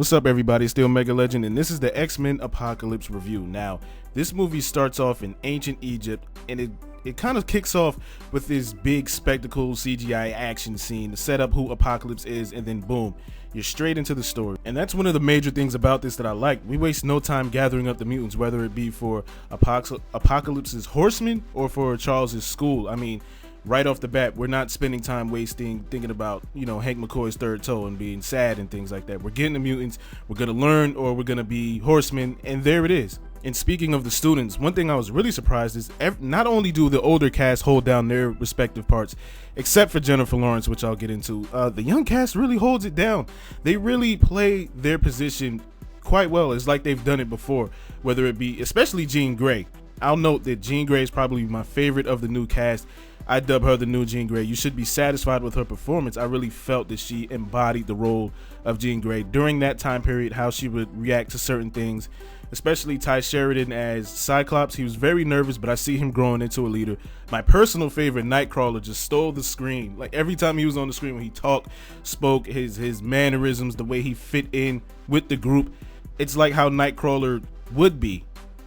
What's up, everybody? It's TheOmegaLegend, and this is the X-Men Apocalypse review. Now, this movie starts off in ancient Egypt, and it kind of kicks off with this big spectacle CGI action scene to set up who Apocalypse is, and then boom, you're straight into the story. And that's one of the major things about this that I like. We waste no time gathering up the mutants, whether it be for Apocalypse's horsemen or for Charles's school. I mean, right off the bat, we're not spending time thinking about, Hank McCoy's third toe and being sad and things like that. We're getting the mutants, we're gonna learn, or we're gonna be horsemen, and there it is. And speaking of the students, one thing I was really surprised is not only do the older cast hold down their respective parts, except for Jennifer Lawrence, which I'll get into, the young cast really holds it down. They really play their position quite well. It's like they've done it before, whether it be, especially Jean Grey. I'll note that Jean Grey is probably my favorite of the new cast. I dub her the new Jean Grey. You should be satisfied with her performance. I really felt that she embodied the role of Jean Grey during that time period, how she would react to certain things, especially Ty Sheridan as Cyclops. He was very nervous, but I see him growing into a leader. My personal favorite, Nightcrawler, just stole the screen. Like every time he was on the screen, when he talked, spoke, his mannerisms, the way he fit in with the group, it's like how Nightcrawler would be.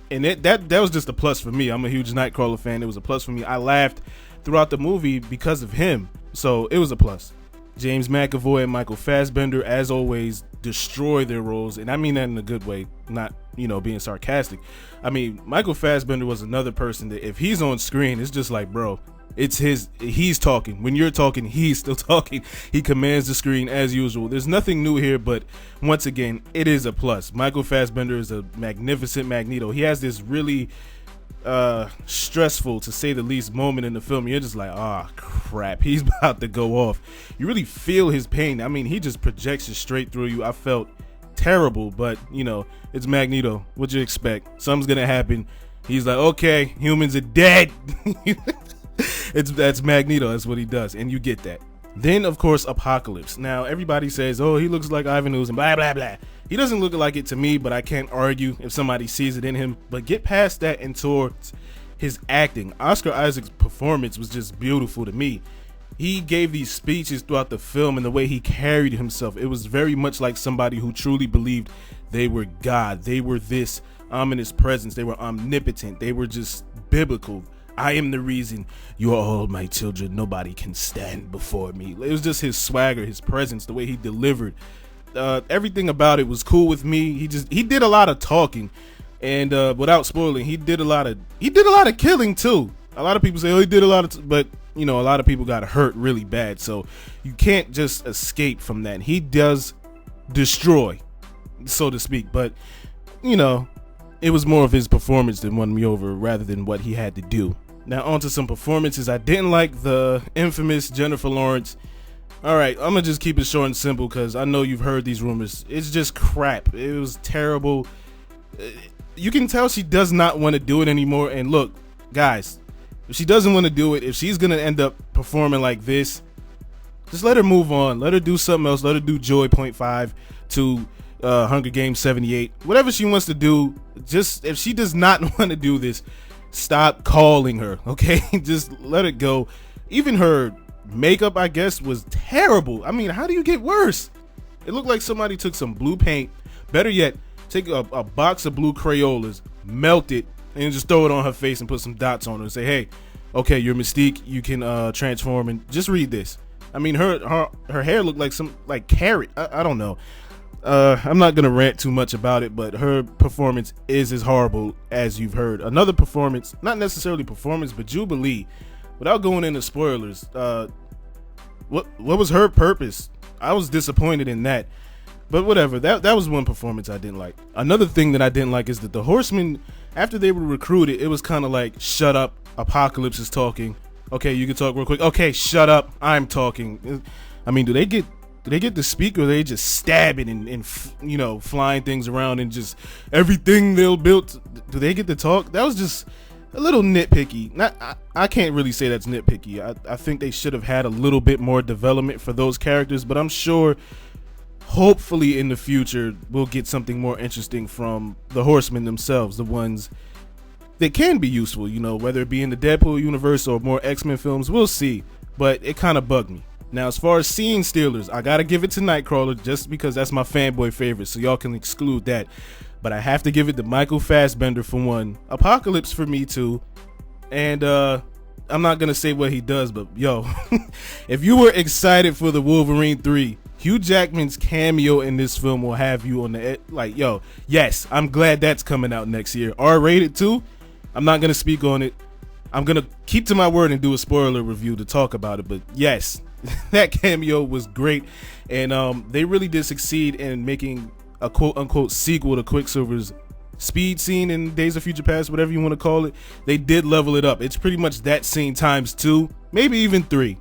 And that was just a plus for me. I'm a huge Nightcrawler fan. It was a plus for me. I laughed throughout the movie because of him, so it was a plus. James McAvoy and Michael Fassbender, as always, destroy their roles, and I mean that in a good way, not being sarcastic. I mean, Michael Fassbender was another person that if he's on screen, it's just like, bro, he's talking. When you're talking, he's still talking. He commands the screen as usual. There's nothing new here, but once again, it is a plus. Michael Fassbender is a magnificent Magneto. He has this really stressful, to say the least, moment in the film. You're just like, crap, he's about to go off. You really feel his pain. I mean, he just projects it straight through you. I felt terrible, but it's Magneto. What you expect? Something's gonna happen. He's like, okay, humans are dead. That's Magneto. That's what he does, and you get that. Then, of course, Apocalypse. Now, everybody says, oh, he looks like Ivan Ooze and blah, blah, blah. He doesn't look like it to me, but I can't argue if somebody sees it in him. But get past that and towards his acting. Oscar Isaac's performance was just beautiful to me. He gave these speeches throughout the film, and the way he carried himself, it was very much like somebody who truly believed they were God. They were this ominous presence. They were omnipotent. They were just biblical. I am the reason you are all my children. Nobody can stand before me. It was just his swagger, his presence, the way he delivered. Everything about it was cool with me. He did a lot of talking, and without spoiling, he did a lot of killing too. A lot of people say, oh, he did a lot of, but a lot of people got hurt really bad. So you can't just escape from that. He does destroy, so to speak, but it was more of his performance that won me over rather than what he had to do. Now on to some performances. I didn't like the infamous Jennifer Lawrence. Alright, I'm gonna just keep it short and simple because I know you've heard these rumors. It's just crap. It was terrible. You can tell she does not want to do it anymore. And look, guys, if she doesn't want to do it, if she's gonna end up performing like this, just let her move on. Let her do something else. Let her do Joy .5 to Hunger Games 78. Whatever she wants to do, just if she does not want to do this, stop calling her, okay? Just let it go. Even her makeup, I guess, was terrible. I mean, how do you get worse? It looked like somebody took some blue paint. Better yet, take a box of blue Crayolas, melt it, and just throw it on her face and put some dots on her and say, hey, okay, you're Mystique. You can transform, and just read this. I mean, her hair looked like some carrot. I don't know. I'm not gonna rant too much about it, but her performance is as horrible as you've heard. Another performance, not necessarily performance, but Jubilee. Without going into spoilers, what was her purpose? I was disappointed in that, but whatever. That was one performance I didn't like. Another thing that I didn't like is that the Horsemen, after they were recruited, it was kind of like, shut up, Apocalypse is talking. Okay, you can talk real quick. Okay, shut up, I'm talking. I mean, do they get to speak, or they just stabbing and flying things around and just everything they'll build? Do they get to talk? That was just a little nitpicky. I can't really say that's nitpicky. I think they should have had a little bit more development for those characters, but I'm sure hopefully in the future we'll get something more interesting from the Horsemen themselves, the ones that can be useful, whether it be in the Deadpool universe or more X-Men films. We'll see, but it kind of bugged me. Now, as far as scene stealers, I gotta give it to Nightcrawler just because that's my fanboy favorite, so y'all can exclude that. But I have to give it to Michael Fassbender for one, Apocalypse for me too, and I'm not gonna say what he does, but yo, if you were excited for the Wolverine 3, Hugh Jackman's cameo in this film will have you on the like, yo, yes, I'm glad that's coming out next year. R-rated too. I'm not gonna speak on it. I'm gonna keep to my word and do a spoiler review to talk about it. But yes, that cameo was great, and they really did succeed in making a quote-unquote sequel to Quicksilver's speed scene in Days of Future Past, whatever you want to call it. They did level it up. It's pretty much that scene times 2, maybe even 3.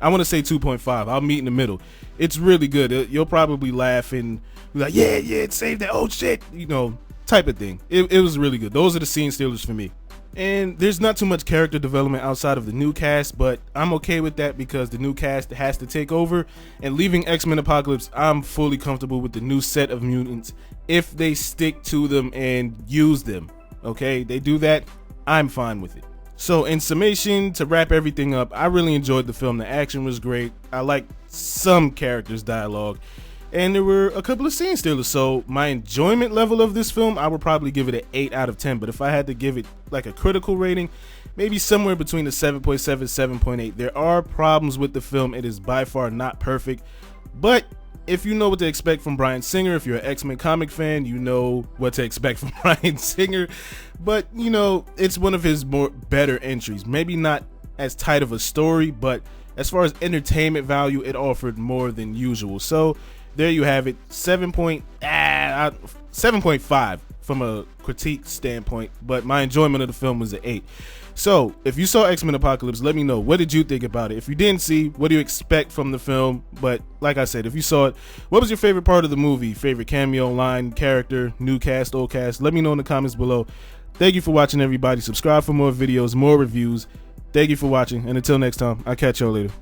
I want to say 2.5. I'll meet in the middle. It's really good. You'll probably laugh and be like, yeah, it saved that, oh shit, you know, type of thing. It was really good. Those are the scene stealers for me. And there's not too much character development outside of the new cast, but I'm okay with that because the new cast has to take over. And leaving X-Men Apocalypse, I'm fully comfortable with the new set of mutants if they stick to them and use them. Okay, they do that, I'm fine with it. So in summation, to wrap everything up, I really enjoyed the film. The action was great. I liked some characters' dialogue, and there were a couple of scene stealers. So my enjoyment level of this film, I would probably give it an 8 out of 10. But if I had to give it like a critical rating, maybe somewhere between a 7.7, 7.8. There are problems with the film. It is by far not perfect. But if you know what to expect from Bryan Singer, if you're an X-Men comic fan, you know what to expect from Bryan Singer. But, you know, it's one of his better entries. Maybe not as tight of a story, but as far as entertainment value, it offered more than usual. So there you have it, 7.5 from a critique standpoint, but my enjoyment of the film was an 8. So if you saw X-Men Apocalypse, let me know, what did you think about it? If you didn't see, what do you expect from the film? But like I said, if you saw it, what was your favorite part of the movie? Favorite cameo, line, character, new cast, old cast? Let me know in the comments below. Thank you for watching, everybody. Subscribe for more videos, more reviews. Thank you for watching, and until next time, I'll catch y'all later.